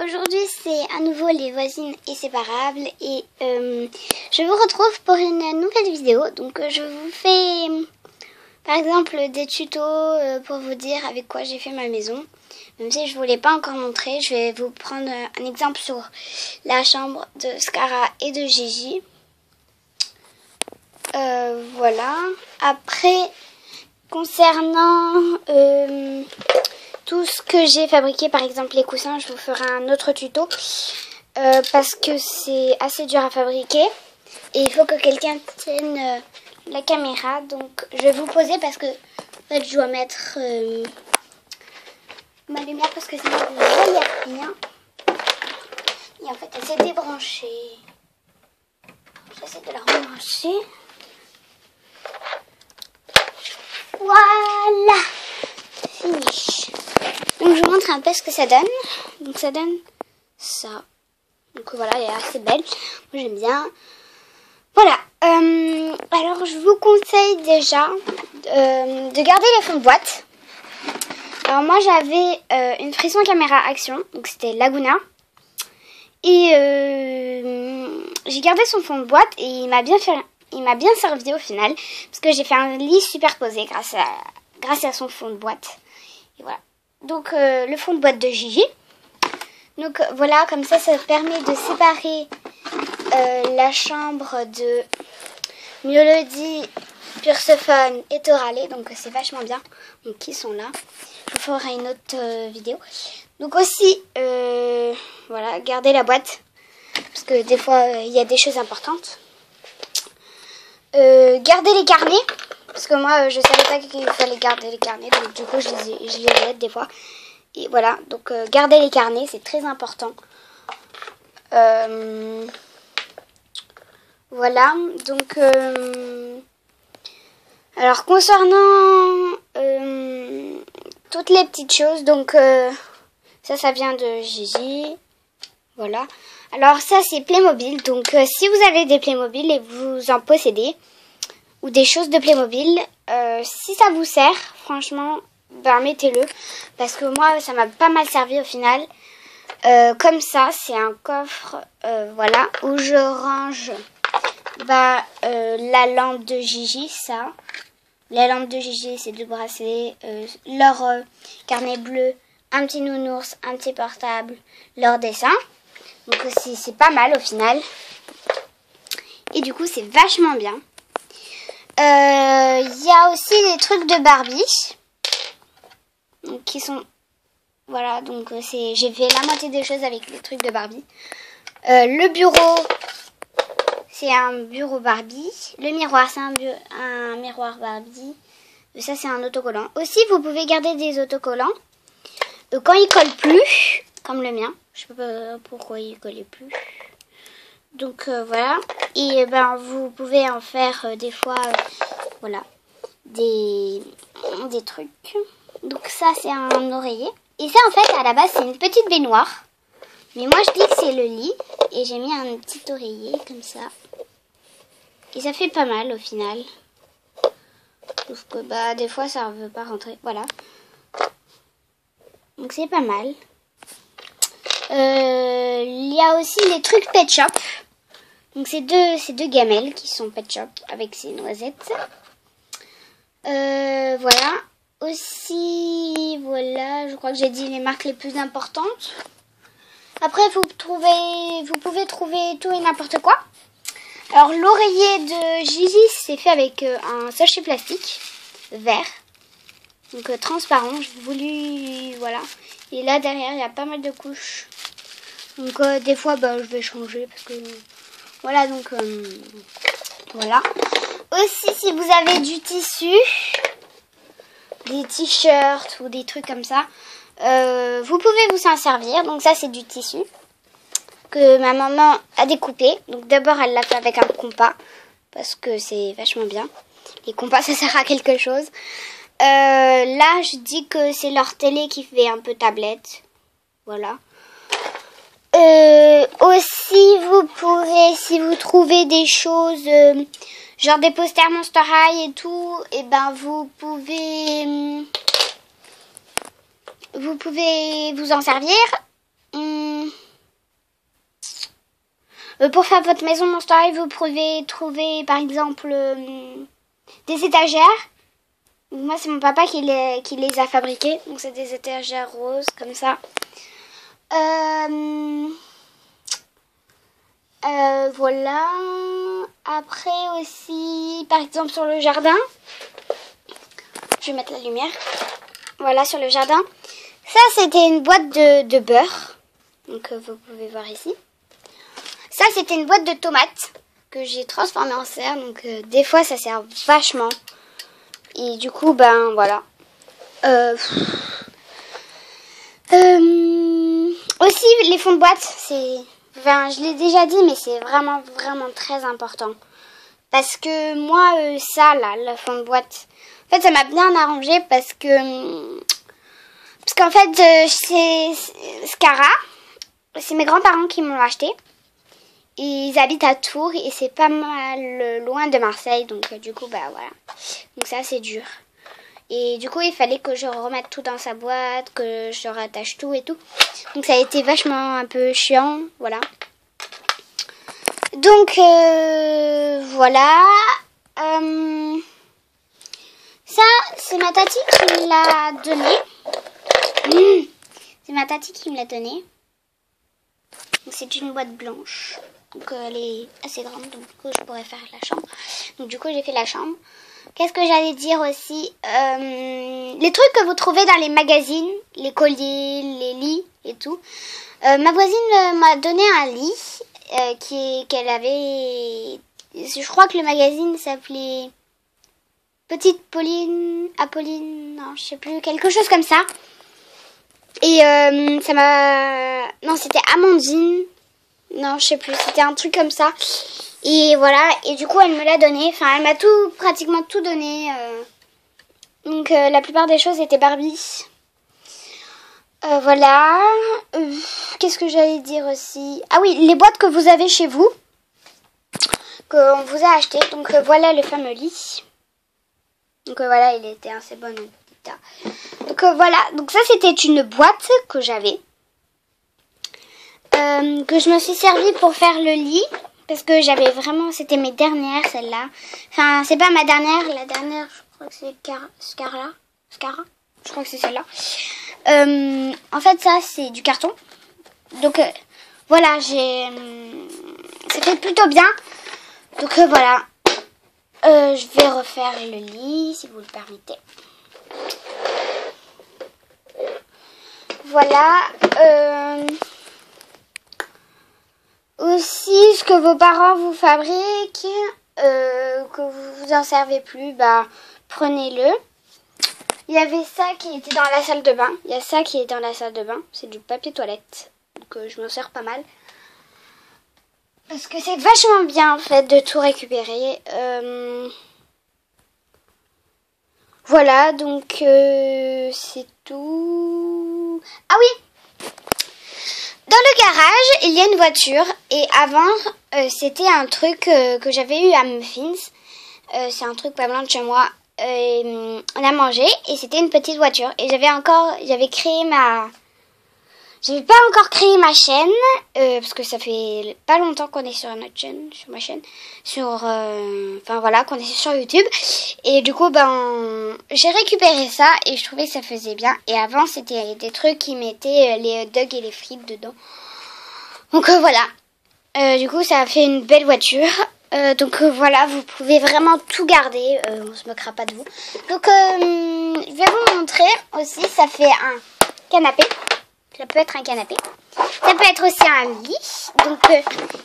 aujourd'hui c'est à nouveau les voisines inséparables et je vous retrouve pour une nouvelle vidéo. Donc je vous fais par exemple des tutos pour vous dire avec quoi j'ai fait ma maison. Même si je ne vous l'ai pas encore montré, je vais vous prendre un exemple sur la chambre de Scara et de Gigi. Voilà. Après, concernant tout ce que j'ai fabriqué, par exemple les coussins, je vous ferai un autre tuto parce que c'est assez dur à fabriquer et il faut que quelqu'un tienne la caméra. Donc je vais vous poser parce que en fait, je dois mettre ma lumière parce que sinon vous ne voyez rien. Et en fait elle s'est débranchée. J'essaie de la rebrancher. Voilà, fini. Donc je vous montre un peu ce que ça donne. Donc ça donne ça. Donc voilà, elle est assez belle. Moi j'aime bien. Voilà. Alors je vous conseille déjà de garder les fonds de boîte. Alors moi j'avais une frisson caméra action. Donc c'était Laguna. Et j'ai gardé son fond de boîte et il m'a bien servi au final. Parce que j'ai fait un lit superposé grâce à son fond de boîte. Et voilà. Donc le fond de boîte de Gigi. Donc voilà, comme ça permet de séparer la chambre de Mélodie, Perséphone et Toralé. Donc c'est vachement bien. Donc ils sont là. Je vous ferai une autre vidéo. Donc aussi, voilà, gardez la boîte. Parce que des fois, il y a des choses importantes. Gardez les carnets. Parce que moi, je savais pas qu'il fallait garder les carnets. Donc du coup, je les aide des fois. Et voilà, donc gardez les carnets, c'est très important. Voilà, donc alors concernant toutes les petites choses, donc ça vient de Gigi. Voilà. Alors ça c'est Playmobil, donc si vous avez des Playmobil et vous en possédez, ou des choses de Playmobil, si ça vous sert, franchement, ben mettez-le, parce que moi ça m'a pas mal servi au final. Comme ça, c'est un coffre, voilà, où je range la lampe de Gigi, ça. La lampe de Gigi, c'est deux bracelets, leur carnet bleu, un petit nounours, un petit portable, leur dessin. Donc c'est pas mal au final. Et du coup, c'est vachement bien. Il y a aussi les trucs de Barbie. Donc, qui sont... Voilà, donc j'ai fait la moitié des choses avec les trucs de Barbie. Le bureau, c'est un bureau Barbie. Le miroir, c'est un miroir Barbie. Ça, c'est un autocollant. Aussi, vous pouvez garder des autocollants quand ils collent plus, comme le mien. Je sais pas pourquoi il collait plus. Donc voilà. Et vous pouvez en faire des fois, voilà, des trucs. Donc ça, c'est un oreiller. Et ça, en fait, à la base, c'est une petite baignoire. Mais moi, je dis que c'est le lit. Et j'ai mis un petit oreiller, comme ça. Et ça fait pas mal, au final. Sauf que, des fois, ça ne veut pas rentrer. Voilà. Donc, c'est pas mal. Il y a aussi les trucs Pet Shop. Donc, c'est deux gamelles qui sont Pet Shop avec ces noisettes. Voilà. Aussi, voilà, je crois que j'ai dit les marques les plus importantes. Après, vous pouvez trouver tout et n'importe quoi. Alors, l'oreiller de Gigi, c'est fait avec un sachet plastique vert. Donc, transparent. J'ai voulu, voilà. Et là, derrière, il y a pas mal de couches. Donc, des fois, je vais changer parce que... Voilà, donc, voilà. Aussi, si vous avez du tissu... des t-shirts ou des trucs comme ça, vous pouvez vous en servir. Donc ça, c'est du tissu que ma maman a découpé. Donc d'abord, elle l'a fait avec un compas parce que c'est vachement bien. Les compas, ça sert à quelque chose. Là, je dis que c'est leur télé qui fait un peu tablette. Voilà. Aussi, vous pourrez, si vous trouvez des choses... genre des posters Monster High et tout, et vous pouvez vous en servir. Pour faire votre maison Monster High, vous pouvez trouver par exemple des étagères. Moi, c'est mon papa qui les a fabriquées. Donc, c'est des étagères roses, comme ça. Voilà. Après aussi, par exemple, sur le jardin. Je vais mettre la lumière. Voilà, sur le jardin. Ça, c'était une boîte de beurre. Donc, vous pouvez voir ici. Ça, c'était une boîte de tomates que j'ai transformée en serre. Donc, des fois, ça sert vachement. Et du coup, ben, voilà. Aussi, les fonds de boîte, c'est... Enfin, je l'ai déjà dit, mais c'est vraiment, vraiment très important. Parce que moi, ça, là, le fond de boîte... En fait, ça m'a bien arrangé parce que... Parce qu'en fait, c'est Scara. C'est mes grands-parents qui m'ont acheté. Ils habitent à Tours et c'est pas mal loin de Marseille. Donc, du coup, bah voilà. Donc, ça, c'est dur. Et du coup, il fallait que je remette tout dans sa boîte, que je rattache tout et tout. Donc, ça a été vachement un peu chiant. Voilà. Donc, voilà. Ça, c'est ma tati qui me l'a donné. C'est ma tati qui me l'a donné. C'est une boîte blanche. Donc elle est assez grande. Donc du coup je pourrais faire la chambre. Donc du coup j'ai fait la chambre. Qu'est-ce que j'allais dire aussi, les trucs que vous trouvez dans les magazines. Les colliers, les lits et tout. Ma voisine m'a donné un lit qu'elle avait... Je crois que le magazine s'appelait... Petite Pauline, Apolline, non, je sais plus, quelque chose comme ça. Et ça m'a... Non, c'était Amandine. Non, je sais plus, c'était un truc comme ça. Et voilà, et du coup, elle me l'a donné. Enfin, elle m'a pratiquement tout donné. Donc, la plupart des choses étaient Barbie. Voilà. Qu'est-ce que j'allais dire aussi? Ah oui, les boîtes que vous avez chez vous. Qu'on vous a acheté. Donc, voilà le fameux lit. Donc voilà, il était assez bon en état. Donc voilà, donc ça c'était une boîte que j'avais. Que je me suis servie pour faire le lit. Parce que j'avais vraiment, c'était mes dernières celle-là. Enfin, c'est pas ma dernière, la dernière je crois que c'est Scara. Je crois que c'est celle-là. En fait ça c'est du carton. Donc voilà, ça fait plutôt bien. Donc voilà. Je vais refaire le lit, si vous le permettez. Voilà. Aussi, ce que vos parents vous fabriquent, que vous vous en servez plus, bah, prenez-le. Il y avait ça qui était dans la salle de bain. Il y a ça qui est dans la salle de bain. C'est du papier toilette. Donc, je m'en sers pas mal. Parce que c'est vachement bien en fait de tout récupérer. Voilà, donc c'est tout. Ah oui, dans le garage, il y a une voiture. Et avant, c'était un truc que j'avais eu à Muffins. C'est un truc pas loin de chez moi. On a mangé et c'était une petite voiture. Et j'avais pas encore créé ma chaîne, parce que ça fait pas longtemps qu'on est sur notre chaîne, sur ma chaîne, enfin voilà, qu'on est sur YouTube. Et du coup, ben, j'ai récupéré ça et je trouvais que ça faisait bien. Et avant, c'était des trucs qui mettaient les hot dogs et les frites dedans. Donc voilà, du coup, ça a fait une belle voiture. Donc voilà, vous pouvez vraiment tout garder, on se moquera pas de vous. Donc, je vais vous montrer aussi, ça fait un canapé. Ça peut être un canapé. Ça peut être aussi un lit. Donc,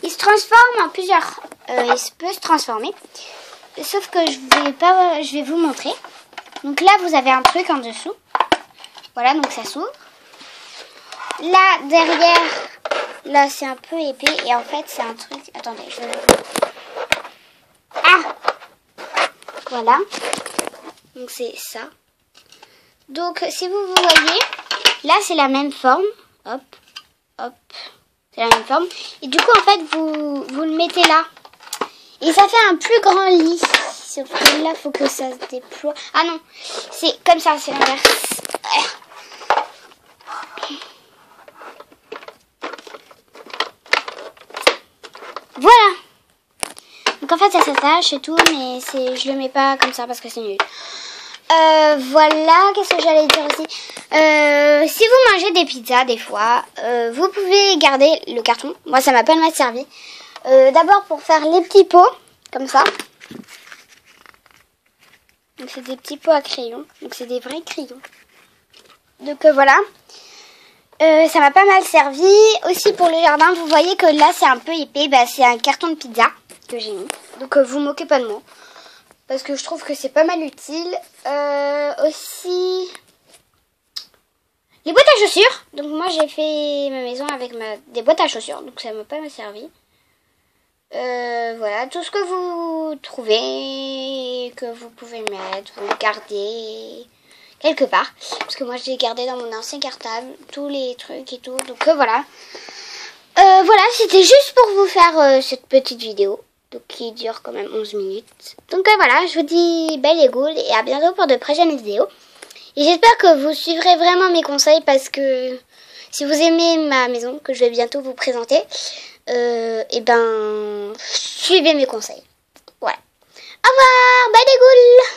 il se transforme en plusieurs... il peut se transformer. Sauf que je vais vous montrer. Donc là, vous avez un truc en dessous. Voilà, donc ça s'ouvre. Là, derrière, là, c'est un peu épais. Et en fait, c'est un truc... Attendez, je vais vous... Ah! Voilà. Donc, c'est ça. Donc, si vous voyez... Là, c'est la même forme. Hop, hop. C'est la même forme. Et du coup, en fait, vous le mettez là. Et ça fait un plus grand lit. Sauf que là, il faut que ça se déploie. Ah non, c'est comme ça, c'est l'inverse. en fait ça s'attache et tout, mais je le mets pas comme ça parce que c'est nul. Voilà, qu'est-ce que j'allais dire aussi, si vous mangez des pizzas des fois, vous pouvez garder le carton. Moi ça m'a pas mal servi. D'abord pour faire les petits pots, comme ça. Donc c'est des petits pots à crayons, donc c'est des vrais crayons. Donc voilà, ça m'a pas mal servi. Aussi pour le jardin, vous voyez que là c'est un peu épais, bah, c'est un carton de pizza que j'ai mis. Donc vous moquez pas de moi, parce que je trouve que c'est pas mal utile. Aussi les boîtes à chaussures. Donc moi j'ai fait ma maison avec des boîtes à chaussures, donc ça m'a pas mal servi. Voilà, tout ce que vous trouvez, que vous pouvez mettre, vous gardez quelque part. Parce que moi je l'ai gardé dans mon ancien cartable, tous les trucs et tout. Donc voilà. Voilà, c'était juste pour vous faire cette petite vidéo. Donc qui dure quand même 11 minutes. Donc voilà, je vous dis belle et good et à bientôt pour de prochaines vidéos. Et j'espère que vous suivrez vraiment mes conseils parce que si vous aimez ma maison que je vais bientôt vous présenter, et ben suivez mes conseils. Voilà. Au revoir, bye les ghouls.